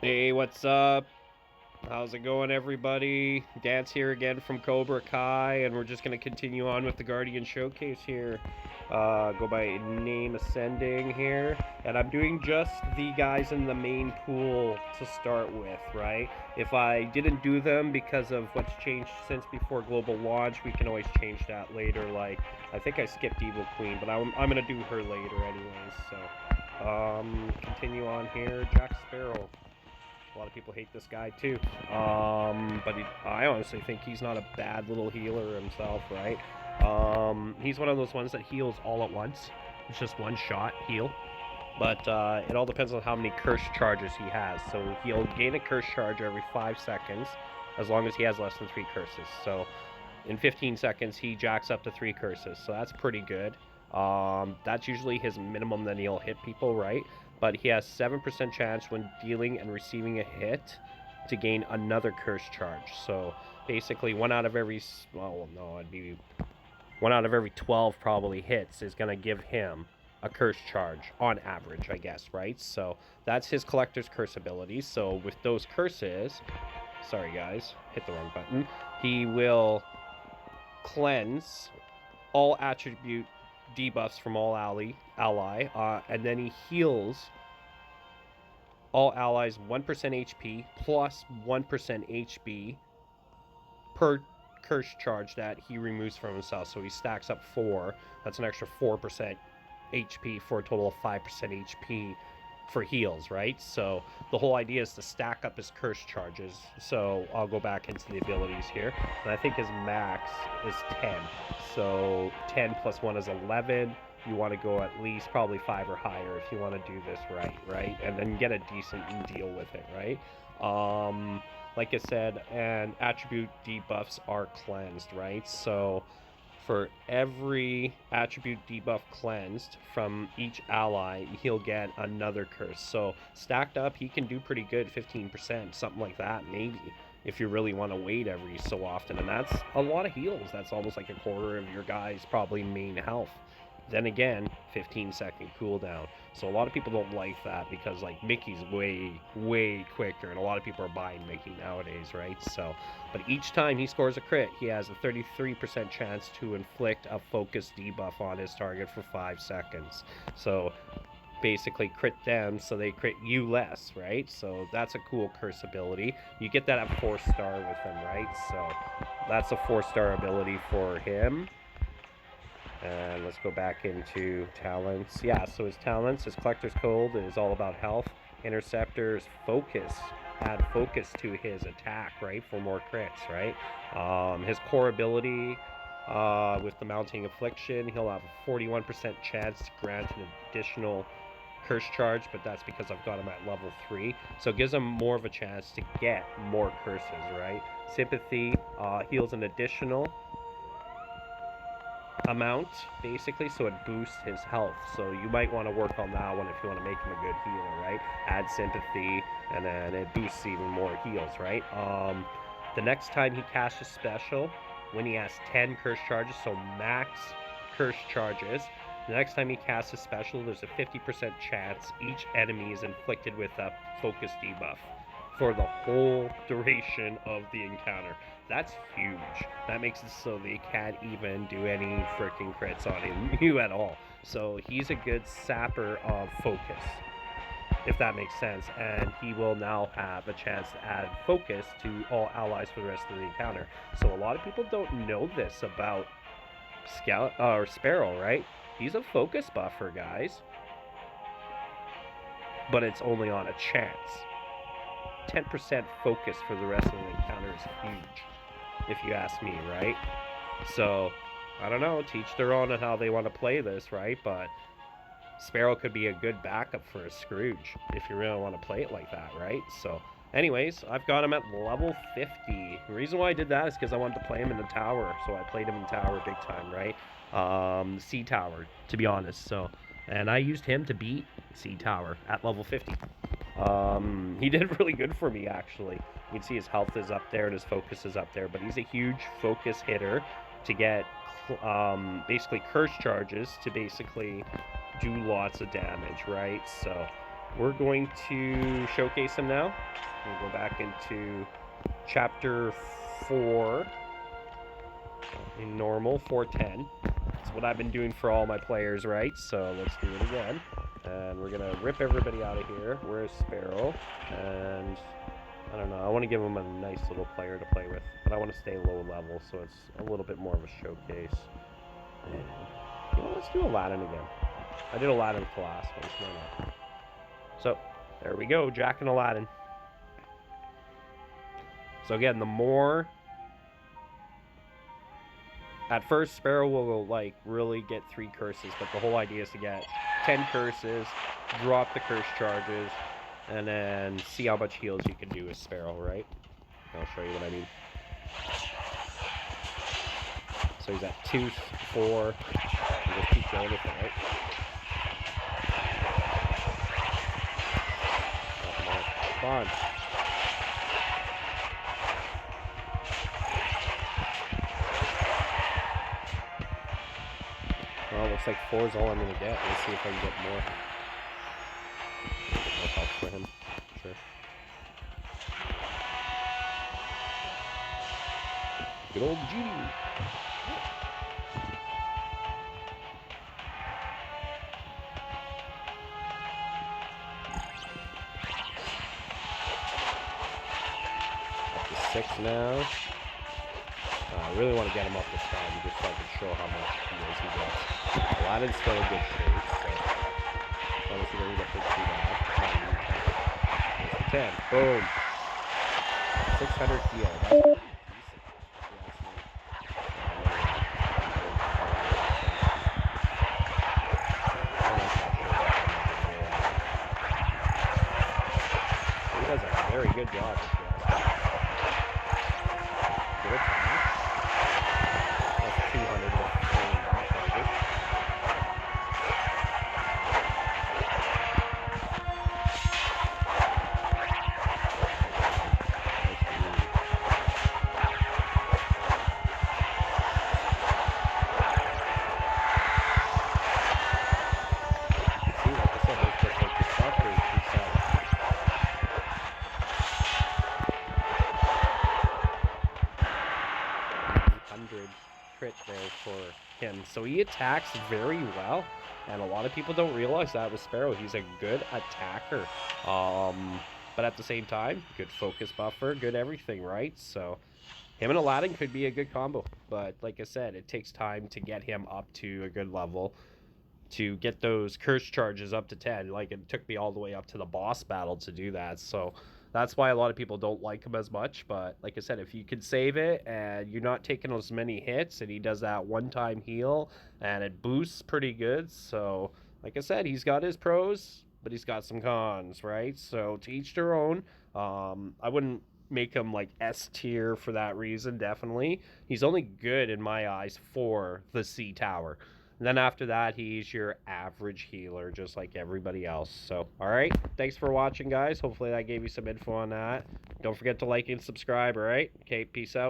Hey, what's up? How's it going, everybody? Dance here again from Cobra Kai, and we're just going to continue on with the Guardian Showcase here. Go by name ascending here, and I'm doing just the guys in the main pool to start with, right? If I didn't do them because of what's changed since before global launch, we can always change that later. Like, I think I skipped Evil Queen, but I'm going to do her later anyways, so. Continue on here. Jack Sparrow. A lot of people hate this guy too. But I honestly think he's not a bad little healer himself, right? He's one of those ones that heals all at once. It's just one shot heal. But it all depends on how many curse charges he has. So he'll gain a curse charge every 5 seconds as long as he has less than 3 curses. So in 15 seconds, he jacks up to 3 curses. So that's pretty good. That's usually his minimum that he'll hit people, right? But he has 7% chance when dealing and receiving a hit to gain another curse charge. So basically, one out of every, well, no, it'd be 1 out of every 12 probably hits is going to give him a curse charge on average, I guess, right? So that's his collector's curse ability. So with those curses, sorry guys, hit the wrong button, he will cleanse all attribute debuffs from all ally, and then he heals all allies 1% HP plus 1% HP per curse charge that he removes from himself. So he stacks up 4. That's an extra 4% HP for a total of 5% HP for heals, right? So the whole idea is to stack up his curse charges. So I'll go back into the abilities here. And I think his max is 10. So 10 plus 1 is 11. You want to go at least probably 5 or higher if you want to do this right? And then get a decent deal with it, right? Like I said, and attribute debuffs are cleansed, right? So for every attribute debuff cleansed from each ally, he'll get another curse. So stacked up, he can do pretty good, 15%, something like that, maybe, if you really want to wait every so often. And that's a lot of heals. That's almost like a quarter of your guy's probably main health. Then again, 15-second cooldown. So a lot of people don't like that because like Mickey's way quicker, and a lot of people are buying Mickey nowadays, right? So, but each time he scores a crit, he has a 33% chance to inflict a focus debuff on his target for 5 seconds. So basically crit them so they crit you less, right? So that's a cool curse ability. You get that at 4-star with him, right? So that's a 4-star ability for him. And let's go back into talents. Yeah, so his talents, his collector's code is all about health. Interceptor's focus. Add focus to his attack, right, for more crits, right? His core ability with the mounting affliction, he'll have a 41% chance to grant an additional curse charge, but that's because I've got him at level 3. So it gives him more of a chance to get more curses, right? Sympathy heals an additional amount basically, so it boosts his health. So you might want to work on that one if you want to make him a good healer, right? Add sympathy, and then it boosts even more heals, right? The next time he casts a special, when he has 10 curse charges, so max curse charges, the next time he casts a special, there's a 50% chance each enemy is inflicted with a focus debuff for the whole duration of the encounter. That's huge. That makes it so they can't even do any freaking crits on you at all. So he's a good sapper of focus, if that makes sense. And he will now have a chance to add focus to all allies for the rest of the encounter. So a lot of people don't know this about Scout or Sparrow, right? He's a focus buffer, guys. But it's only on a chance. 10% focus for the rest of the encounter is huge, if you ask me, right? So, I don't know, teach their own on how they want to play this, right? But Sparrow could be a good backup for a Scrooge if you really want to play it like that, right? So, anyways, I've got him at level 50. The reason why I did that is because I wanted to play him in the tower, so I played him in tower big time, right? Sea Tower, to be honest. So, and I used him to beat Sea Tower at level 50. He did really good for me, actually. You can see his health is up there and his focus is up there, but he's a huge focus hitter to get basically curse charges to basically do lots of damage, right? So we're going to showcase him now. We'll go back into chapter 4 in normal, 410. That's what I've been doing for all my players, right? So let's do it again. And we're going to rip everybody out of here. Where's Sparrow? And I don't know. I want to give him a nice little player to play with. But I want to stay low level, so it's a little bit more of a showcase. And, you know, let's do Aladdin again. I did Aladdin with the last one, so why not? So, there we go. Jack and Aladdin. So again, the more... At first, Sparrow will, like, really get 3 curses, but the whole idea is to get 10 curses, drop the curse charges, and then see how much heals you can do with Sparrow, right? I'll show you what I mean. So he's at 2, 4, and just keep going with it, right? Come on. Well, looks like 4 is all I'm going to get. Let's see if I can get more. More help for him. Sure. Good old Genie. Up to 6 now. I really want to get him up this time just so I can show how much heals he gets. Aladdin's still in good shape, so obviously we're going to get big 2 now. 10. Boom. 600 heal. That's pretty decent. He does a very good job. Good attack. That's 200 with charges. See, like I said, there's just like the suffers crit there for him. So he attacks very well, and a lot of people don't realize that with Sparrow. He's a good attacker, but at the same time, good focus buffer, good everything, right? So him and Aladdin could be a good combo, but like I said, it takes time to get him up to a good level, to get those curse charges up to 10. Like, it took me all the way up to the boss battle to do that, so that's why a lot of people don't like him as much. But like I said, if you can save it and you're not taking as many hits, and he does that one-time heal, and it boosts pretty good. So like I said, he's got his pros, but he's got some cons, right? So to each their own. I wouldn't make him like S tier for that reason, definitely. He's only good in my eyes for the C Tower. And then after that, he's your average healer, just like everybody else. So, all right. Thanks for watching, guys. Hopefully that gave you some info on that. Don't forget to like and subscribe, all right? Okay, peace out.